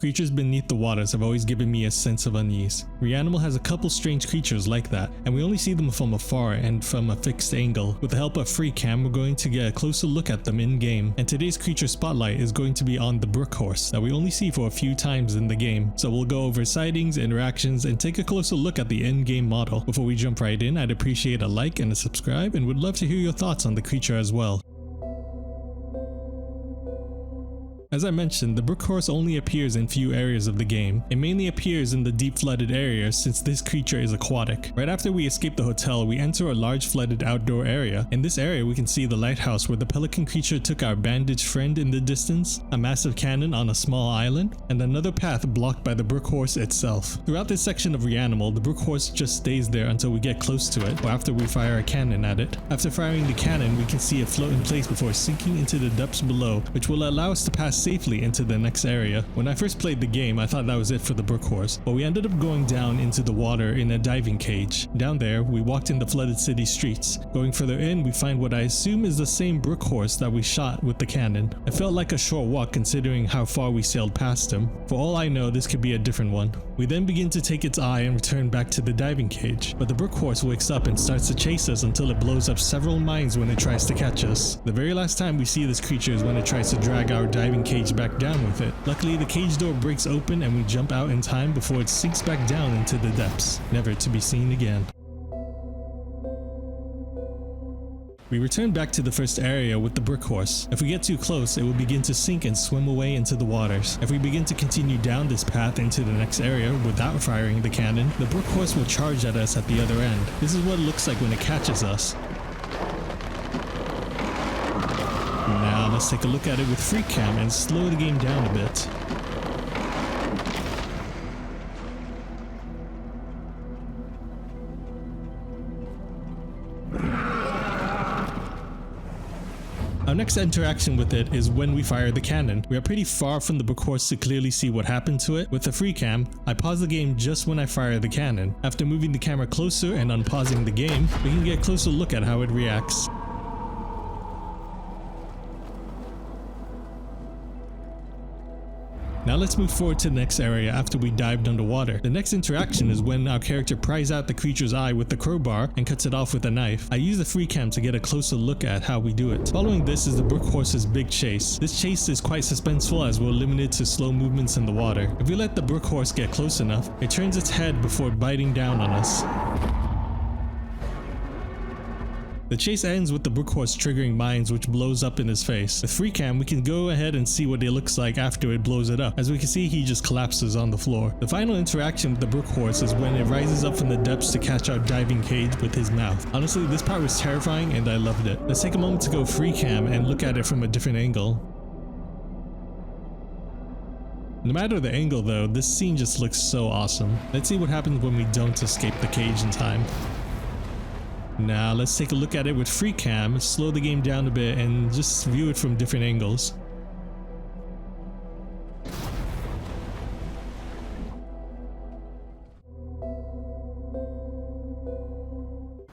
Creatures beneath the waters have always given me a sense of unease. Reanimal has a couple strange creatures like that, and we only see them from afar and from a fixed angle. With the help of free cam, we're going to get a closer look at them in game, and today's creature spotlight is going to be on the Brook horse that we only see for a few times in the game. So we'll go over sightings, interactions, and take a closer look at the in-game model. Before we jump right in, I'd appreciate a like and a subscribe, and would love to hear your thoughts on the creature as well. As I mentioned, the Brook horse only appears in few areas of the game. It mainly appears in the deep flooded areas since this creature is aquatic. Right after we escape the hotel, we enter a large flooded outdoor area. In this area, we can see the lighthouse where the pelican creature took our bandaged friend in the distance, a massive cannon on a small island, and another path blocked by the Brook horse itself. Throughout this section of Reanimal, the Brook horse just stays there until we get close to it, or after we fire a cannon at it. After firing the cannon, we can see it float in place before sinking into the depths below, which will allow us to pass safely into the next area. When I first played the game, I thought that was it for the Brook horse, but we ended up going down into the water in a diving cage. Down there, we walked in the flooded city streets. Going further in, we find what I assume is the same Brook horse that we shot with the cannon. It felt like a short walk considering how far we sailed past him. For all I know, this could be a different one. We then begin to take its eye and return back to the diving cage, but the Brook horse wakes up and starts to chase us until it blows up several mines when it tries to catch us. The very last time we see this creature is when it tries to drag our diving cage back down with it. Luckily, the cage door breaks open and we jump out in time before it sinks back down into the depths, never to be seen again. We return back to the first area with the Brook horse. If we get too close, it will begin to sink and swim away into the waters. If we begin to continue down this path into the next area without firing the cannon, the Brook horse will charge at us at the other end. This is what it looks like when it catches us. Now let's take a look at it with free cam and slow the game down a bit. Our next interaction with it is when we fire the cannon. We are pretty far from the Brook horse to clearly see what happened to it. With the free cam, I pause the game just when I fire the cannon. After moving the camera closer and unpausing the game, we can get a closer look at how it reacts. Now let's move forward to the next area after we dived underwater. The next interaction is when our character pries out the creature's eye with the crowbar and cuts it off with a knife. I use the free cam to get a closer look at how we do it. Following this is the Brook horse's big chase. This chase is quite suspenseful as we're limited to slow movements in the water. If we let the Brook horse get close enough, it turns its head before biting down on us. The chase ends with the Brook horse triggering mines which blows up in his face. With free cam, we can go ahead and see what it looks like after it blows it up. As we can see, he just collapses on the floor. The final interaction with the Brook horse is when it rises up from the depths to catch our diving cage with his mouth. Honestly, this part was terrifying and I loved it. Let's take a moment to go free cam and look at it from a different angle. No matter the angle though, this scene just looks so awesome. Let's see what happens when we don't escape the cage in time. Now let's take a look at it with free cam, slow the game down a bit and just view it from different angles.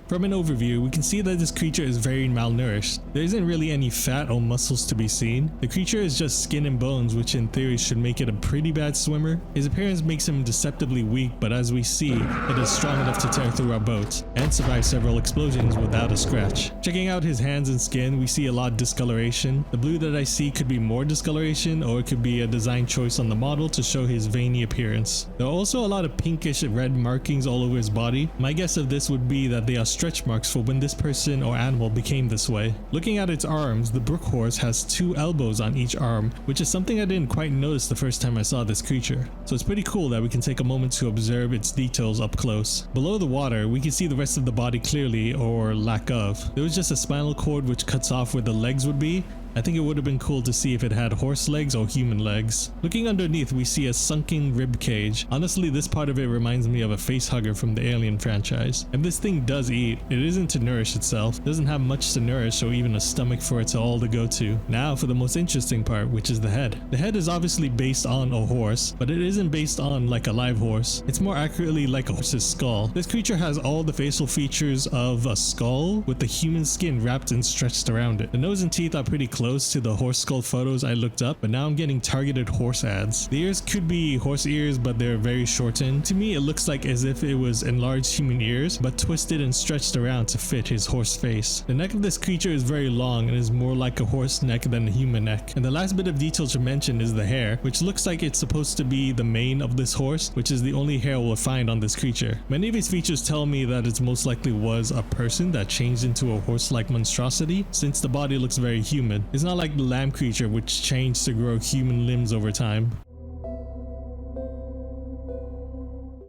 From an overview, we can see that this creature is very malnourished. There isn't really any fat or muscles to be seen. The creature is just skin and bones, which in theory should make it a pretty bad swimmer. His appearance makes him deceptively weak, but as we see, it is strong enough to tear through our boat and survive several explosions without a scratch. Checking out his hands and skin, we see a lot of discoloration. The blue that I see could be more discoloration, or it could be a design choice on the model to show his veiny appearance. There are also a lot of pinkish red markings all over his body. My guess of this would be that they are stretch marks for when this person or animal became this way. Looking at its arms, the Brook horse has 2 elbows on each arm, which is something I didn't quite notice the first time I saw this creature. So it's pretty cool that we can take a moment to observe its details up close. Below the water, we can see the rest of the body clearly, or lack of. There was just a spinal cord which cuts off where the legs would be. I think it would have been cool to see if it had horse legs or human legs. Looking underneath, we see a sunken rib cage. Honestly, this part of it reminds me of a facehugger from the Alien franchise. If this thing does eat, it isn't to nourish itself. It doesn't have much to nourish or even a stomach for it to all to go to. Now for the most interesting part, which is the head. The head is obviously based on a horse, but it isn't based on like a live horse. It's more accurately like a horse's skull. This creature has all the facial features of a skull with the human skin wrapped and stretched around it. The nose and teeth are pretty close close to the horse skull photos I looked up, but now I'm getting targeted horse ads. The ears could be horse ears, but they're very shortened. To me, it looks like as if it was enlarged human ears, but twisted and stretched around to fit his horse face. The neck of this creature is very long and is more like a horse neck than a human neck. And the last bit of detail to mention is the hair, which looks like it's supposed to be the mane of this horse, which is the only hair we'll find on this creature. Many of his features tell me that it most likely was a person that changed into a horse-like monstrosity, since the body looks very human. It's not like the lamb creature, which changed to grow human limbs over time.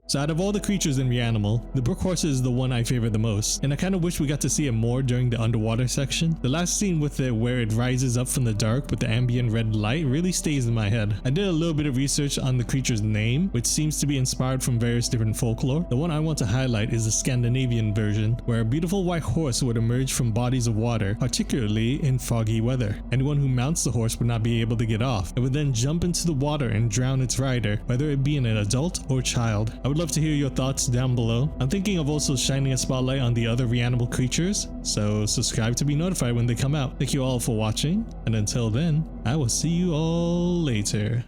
So out of all the creatures in Reanimal, the Brook horse is the one I favor the most, and I kind of wish we got to see it more during the underwater section. The last scene with it where it rises up from the dark with the ambient red light really stays in my head. I did a little bit of research on the creature's name, which seems to be inspired from various different folklore. The one I want to highlight is the Scandinavian version, where a beautiful white horse would emerge from bodies of water, particularly in foggy weather. Anyone who mounts the horse would not be able to get off. It would then jump into the water and drown its rider, whether it be an adult or child. I would love to hear your thoughts down below. I'm thinking of also shining a spotlight on the other Reanimal creatures, so subscribe to be notified when they come out. Thank you all for watching, and until then, I will see you all later.